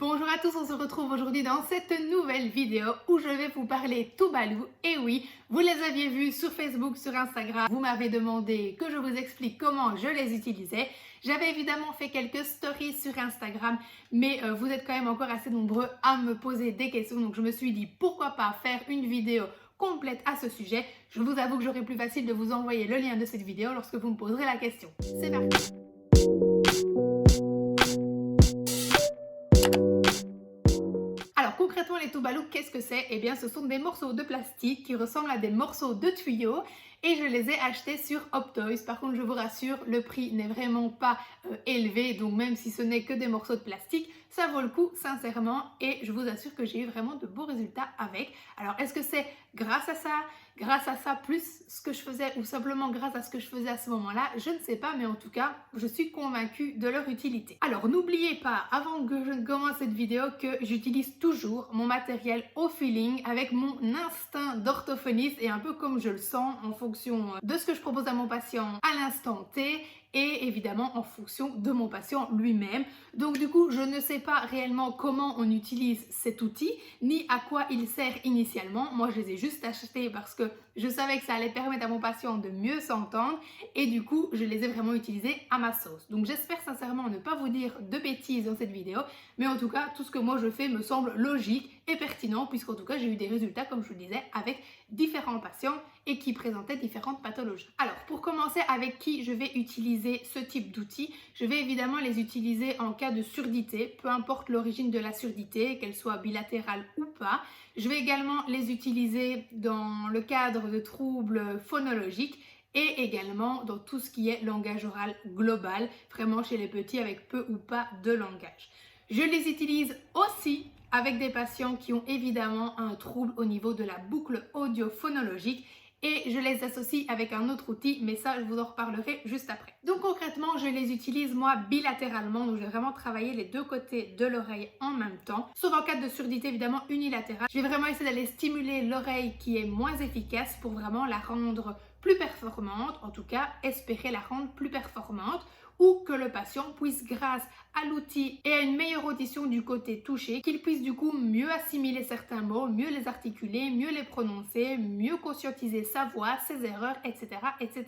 Bonjour à tous, on se retrouve aujourd'hui dans cette nouvelle vidéo où je vais vous parler Tuvalu. Et oui, vous les aviez vus sur Facebook, sur Instagram, vous m'avez demandé que je vous explique comment je les utilisais. J'avais évidemment fait quelques stories sur Instagram, mais vous êtes quand même encore assez nombreux à me poser des questions, donc je me suis dit pourquoi pas faire une vidéo complète à ce sujet. Je vous avoue que j'aurai plus facile de vous envoyer le lien de cette vidéo lorsque vous me poserez la question. C'est parti! Alors concrètement les Tuvalu, qu'est-ce que c'est? Eh bien ce sont des morceaux de plastique qui ressemblent à des morceaux de tuyaux et je les ai achetés sur Optoys. Par contre je vous rassure, le prix n'est vraiment pas élevé, donc même si ce n'est que des morceaux de plastique, ça vaut le coup sincèrement et je vous assure que j'ai eu vraiment de beaux résultats avec. Alors est-ce que c'est grâce à ça plus ce que je faisais ou simplement grâce à ce que je faisais à ce moment-là? Je ne sais pas, mais en tout cas je suis convaincue de leur utilité. Alors n'oubliez pas, avant que je ne commence cette vidéo, que j'utilise toujours mon matériel au feeling avec mon instinct d'orthophoniste et un peu comme je le sens en fonction de ce que je propose à mon patient à l'instant T et évidemment en fonction de mon patient lui-même. Donc du coup, je ne sais pas réellement comment on utilise cet outil, ni à quoi il sert initialement. Moi, je les ai juste achetés parce que je savais que ça allait permettre à mon patient de mieux s'entendre et du coup, je les ai vraiment utilisés à ma sauce. Donc j'espère sincèrement ne pas vous dire de bêtises dans cette vidéo, mais en tout cas, tout ce que moi je fais me semble logique et pertinent puisqu'en tout cas, j'ai eu des résultats, comme je vous le disais, avec différents patients et qui présentaient différentes pathologies. Alors, pour commencer, avec qui je vais utiliser ce type d'outils? Je vais évidemment les utiliser en cas de surdité, peu importe l'origine de la surdité, qu'elle soit bilatérale ou pas. Je vais également les utiliser dans le cadre de troubles phonologiques et également dans tout ce qui est langage oral global, vraiment chez les petits avec peu ou pas de langage. Je les utilise aussi avec des patients qui ont évidemment un trouble au niveau de la boucle audio-phonologique et je les associe avec un autre outil, mais ça je vous en reparlerai juste après. Donc concrètement, je les utilise moi bilatéralement, donc je vais vraiment travailler les deux côtés de l'oreille en même temps, sauf en cas de surdité évidemment unilatérale. Je vais vraiment essayer d'aller stimuler l'oreille qui est moins efficace pour vraiment la rendre plus performante, en tout cas espérer la rendre plus performante, ou que le patient puisse, grâce à l'outil et à une meilleure audition du côté touché, qu'il puisse du coup mieux assimiler certains mots, mieux les articuler, mieux les prononcer, mieux conscientiser sa voix, ses erreurs, etc. etc.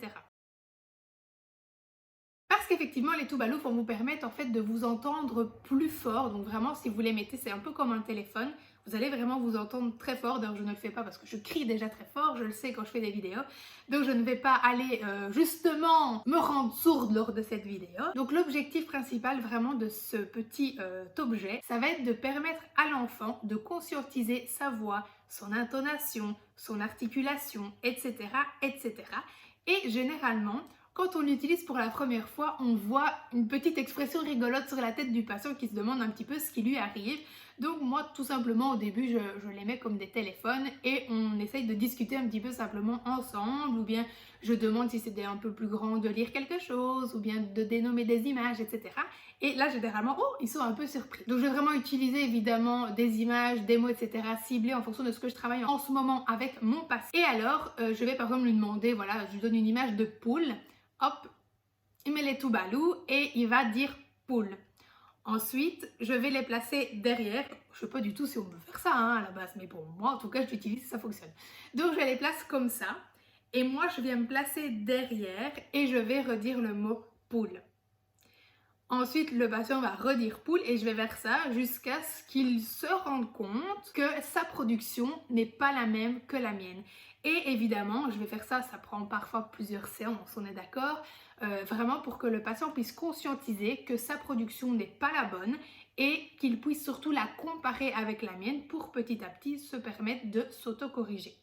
Parce qu'effectivement, les Tuvalu vont vous permettre en fait de vous entendre plus fort. Donc vraiment, si vous les mettez, c'est un peu comme un téléphone. Vous allez vraiment vous entendre très fort. D'ailleurs, je ne le fais pas parce que je crie déjà très fort. Je le sais quand je fais des vidéos. Donc, je ne vais pas aller justement me rendre sourde lors de cette vidéo. Donc, l'objectif principal vraiment de ce petit objet, ça va être de permettre à l'enfant de conscientiser sa voix, son intonation, son articulation, etc., etc. Et généralement, quand on l'utilise pour la première fois, on voit une petite expression rigolote sur la tête du patient qui se demande un petit peu ce qui lui arrive. Donc moi, tout simplement, au début, je les mets comme des téléphones et on essaye de discuter un petit peu simplement ensemble, ou bien je demande si c'est un peu plus grand de lire quelque chose, ou bien de dénommer des images, etc. Et là, généralement, oh, ils sont un peu surpris. Donc je vais vraiment utiliser évidemment des images, des mots, etc. ciblés en fonction de ce que je travaille en ce moment avec mon patient. Et alors, je vais par exemple lui demander, voilà, je lui donne une image de poule. Hop, il met les Tuvalu et il va dire poule. Ensuite, je vais les placer derrière. Je ne sais pas du tout si on peut faire ça à la base, mais pour moi, en tout cas, je l'utilise et ça fonctionne. Donc, je les place comme ça. Et moi, je viens me placer derrière et je vais redire le mot poule. Ensuite, le patient va redire poule et je vais faire ça jusqu'à ce qu'il se rende compte que sa production n'est pas la même que la mienne. Et évidemment, je vais faire ça, ça prend parfois plusieurs séances, on est d'accord, vraiment pour que le patient puisse conscientiser que sa production n'est pas la bonne et qu'il puisse surtout la comparer avec la mienne pour petit à petit se permettre de s'auto-corriger.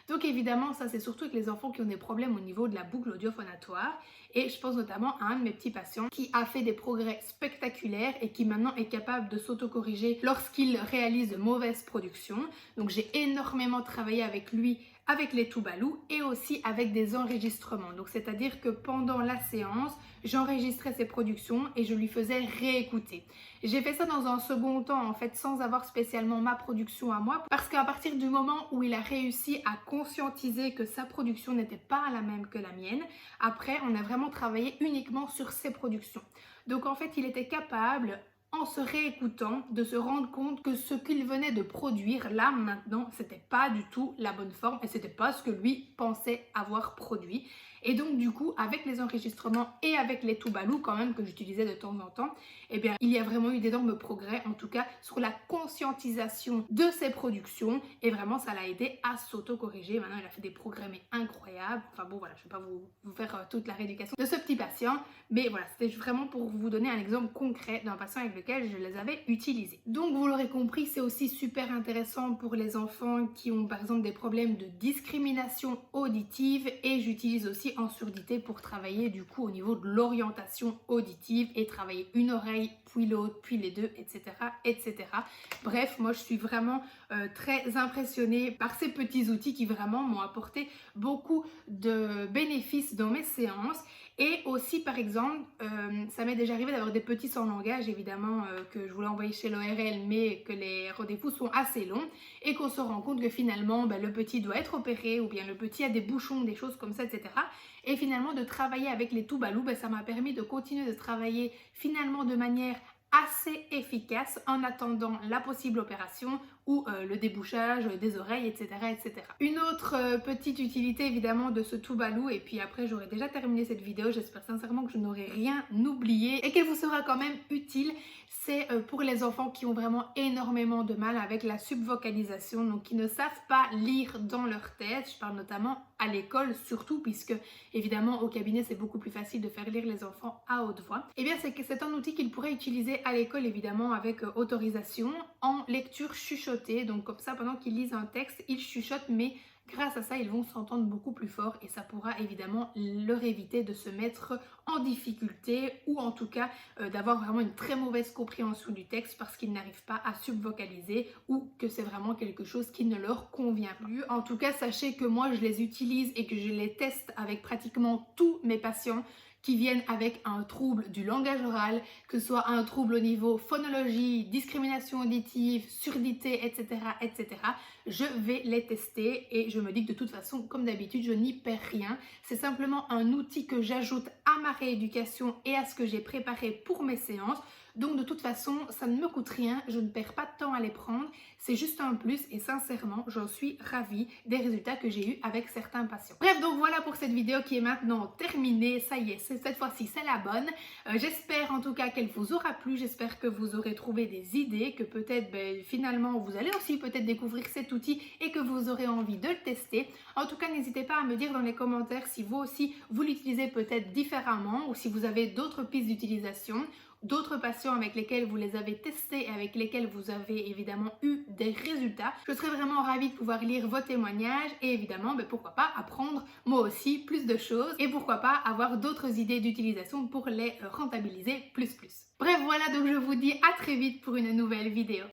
Donc évidemment, ça c'est surtout avec les enfants qui ont des problèmes au niveau de la boucle audio-phonatoire. Et je pense notamment à un de mes petits patients qui a fait des progrès spectaculaires et qui maintenant est capable de s'auto-corriger lorsqu'il réalise de mauvaises productions. Donc j'ai énormément travaillé avec lui, avec les Tuvalu et aussi avec des enregistrements. Donc c'est-à-dire que pendant la séance, j'enregistrais ses productions et je lui faisais réécouter. J'ai fait ça dans un second temps en fait sans avoir spécialement ma production à moi parce qu'à partir du moment où il a réussi à conscientiser que sa production n'était pas la même que la mienne, après on a vraiment travaillé uniquement sur ses productions. Donc en fait il était capable en se réécoutant, de se rendre compte que ce qu'il venait de produire là maintenant, c'était pas du tout la bonne forme et c'était pas ce que lui pensait avoir produit. Et donc du coup, avec les enregistrements et avec les Tuvalu quand même que j'utilisais de temps en temps, eh bien il y a vraiment eu d'énormes progrès, en tout cas sur la conscientisation de ses productions, et vraiment ça l'a aidé à s'auto-corriger. Maintenant il a fait des progrès mais incroyables. Enfin bon voilà, je vais pas vous faire toute la rééducation de ce petit patient, mais voilà, c'était vraiment pour vous donner un exemple concret d'un patient avec lequel je les avais utilisés. Donc vous l'aurez compris, c'est aussi super intéressant pour les enfants qui ont par exemple des problèmes de discrimination auditive, et j'utilise aussi en surdité pour travailler du coup au niveau de l'orientation auditive et travailler une oreille puis l'autre puis les deux, etc., etc. Bref, moi je suis vraiment très impressionnée par ces petits outils qui vraiment m'ont apporté beaucoup de bénéfices dans mes séances. Et aussi par exemple, ça m'est déjà arrivé d'avoir des petits sans langage évidemment que je voulais envoyer chez l'ORL mais que les rendez-vous sont assez longs et qu'on se rend compte que finalement le petit doit être opéré ou bien le petit a des bouchons, des choses comme ça, etc. Et finalement de travailler avec les Tuvalu, ça m'a permis de continuer de travailler finalement de manière assez efficace en attendant la possible opération ou le débouchage des oreilles, etc., etc. Une autre petite utilité évidemment de ce Tuvalu, et puis après j'aurai déjà terminé cette vidéo, j'espère sincèrement que je n'aurai rien oublié et qu'elle vous sera quand même utile, c'est pour les enfants qui ont vraiment énormément de mal avec la subvocalisation, donc qui ne savent pas lire dans leur tête. Je parle notamment à l'école surtout, puisque évidemment au cabinet c'est beaucoup plus facile de faire lire les enfants à haute voix. Et bien c'est un outil qu'ils pourraient utiliser à l'école évidemment avec autorisation en lecture chuchotée, donc comme ça pendant qu'ils lisent un texte ils chuchotent, mais grâce à ça, ils vont s'entendre beaucoup plus fort et ça pourra évidemment leur éviter de se mettre en difficulté ou en tout cas d'avoir vraiment une très mauvaise compréhension du texte parce qu'ils n'arrivent pas à subvocaliser ou que c'est vraiment quelque chose qui ne leur convient plus. En tout cas, sachez que moi, je les utilise et que je les teste avec pratiquement tous mes patients qui viennent avec un trouble du langage oral, que ce soit un trouble au niveau phonologie, discrimination auditive, surdité, etc., etc. Je vais les tester et je me dis que de toute façon, comme d'habitude, je n'y perds rien. C'est simplement un outil que j'ajoute à ma rééducation et à ce que j'ai préparé pour mes séances. Donc de toute façon, ça ne me coûte rien, je ne perds pas de temps à les prendre, c'est juste un plus et sincèrement, j'en suis ravie des résultats que j'ai eu avec certains patients. Bref, donc voilà pour cette vidéo qui est maintenant terminée, ça y est, cette fois-ci c'est la bonne. J'espère en tout cas qu'elle vous aura plu, j'espère que vous aurez trouvé des idées, que peut-être finalement vous allez aussi peut-être découvrir cet outil et que vous aurez envie de le tester. En tout cas, n'hésitez pas à me dire dans les commentaires si vous aussi vous l'utilisez peut-être différemment ou si vous avez d'autres pistes d'utilisation, d'autres patients avec lesquels vous les avez testés et avec lesquels vous avez évidemment eu des résultats. Je serais vraiment ravie de pouvoir lire vos témoignages et évidemment, pourquoi pas apprendre moi aussi plus de choses et pourquoi pas avoir d'autres idées d'utilisation pour les rentabiliser plus. Bref, voilà, donc je vous dis à très vite pour une nouvelle vidéo.